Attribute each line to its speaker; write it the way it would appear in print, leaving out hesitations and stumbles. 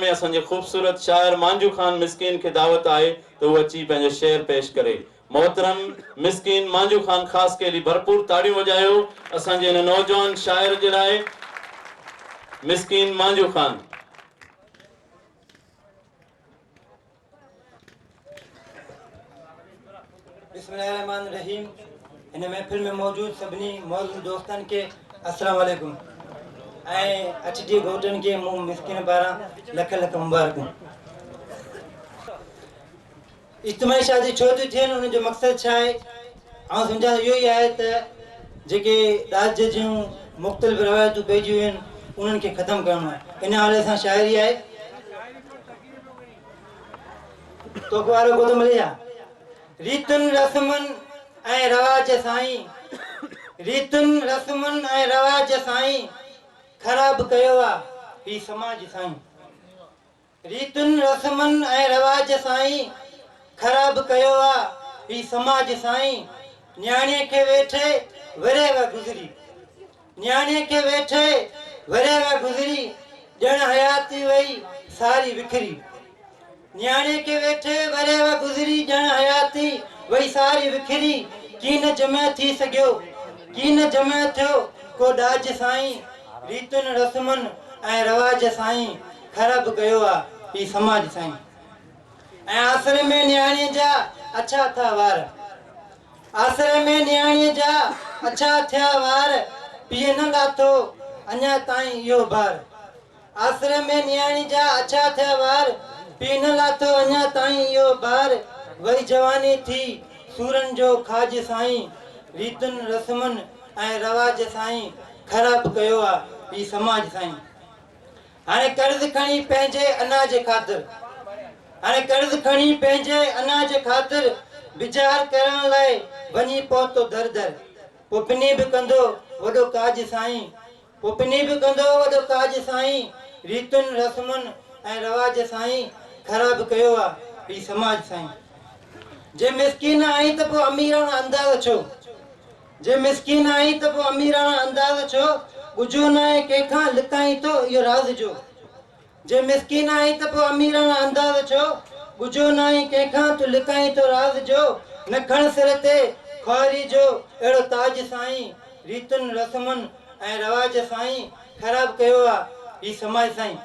Speaker 1: में असांजे खूबसूरत शायर मांजू खान मिस्किन के दावत आए तो वो अची पंहिंजो शेर पेश करे। मोहतरम मिस्किन मांजू खान खास के लिए भरपूर ताड़ियों वजायो असांजे इन नौजवान शायर जे लाइ। मिस्किन मांजू खान।
Speaker 2: बिस्मिल्लाहिर्रहमानिर्रहीम। इन महफिल में मौजूद सभी मौजूद दोस्तन के अस्सलाम वालेकुम। अचडी घोटन के मुंह मिस्किन पारा लख लख मुबारक। इज्तिमाई शादी छो थी थियन उन जो मकसद छा है आ समझा यो ही है त जेके राज्य जो मुख्तलिफ रवायतूं पइजियूं आहिनि उन्हनि खे ख़त्म करणो आहे। इन हाल सां शाइरी आहे तो को वारो को तो मिले जा रीतुन रस्मन ऐं रवाज साईं रीतुन रस्मन ऐं रवाज साईं ख़राब कयो आहे ही समाज साईं। रीतुन रस्मन ऐं रवाज साईं ख़राब कयो आहे ही समाज साईं। न्याणे के वेठे वरेव गुज़री न्याणे के वेठे वरेव गुज़री ॼण हयाती वई सारी विखरी। न्याणे के वेठे वरेव गुज़री ॼण हयाती वई सारी विखरी। की न जमे थी सघियो की न जमे थियो को ॾाज साईं। रीतुनि रस्मनि ऐं रवाज साईं ख़राब कयो आहे ही समाज साईं। ऐं आसरे में न्याणे जा अच्छा था वार आसरे में न्याणे जा अच्छा थिया वार पीउ न लाथो अञा ताईं इहो बार। आसरे में न्याणे जा अच्छा थिया वार पीउ न लाथो अञा ताईं इहो बार। वई जवानी थी सूरन जो खाज साईं। रीतुनि रस्मनि ऐं रवाज साईं ख़राब कयो आहे ही समाज साईं। हाणे कर्ज़ खणी पंहिंजे अनाज ख़ातिर हाणे कर्ज़ खणी पंहिंजे अनाज ख़ातिर विचार करण लाइ वञी पहुतो दर दर। पुपनी बि कंदो वॾो काज साईं पुपनी बि कंदो वॾो काज साईं। रीतुनि रस्मनि ऐं रवाज साईं ख़राब कयो आहे ही समाज साईं। जे मिसकीन आई त पोइ अमीराना अंदाज़ छो जे मिसकीन आई त पोइ अमीराना अंदाज़ छो ॿुझो न आहे कंहिंखां लिकाई थो इहो राज़ जो। जे मिसकीन आई त पोइ अमीराना अंदाज़ छो ॿुझो न आहे कंहिंखां तूं लिकाई थो राज़ जो। न खण सिर ते ख्वारी जो अहिड़ो ताज साईं। रीतुनि रस्मनि ऐं रवाज साईं ख़राब कयो आहे ही समाज साईं।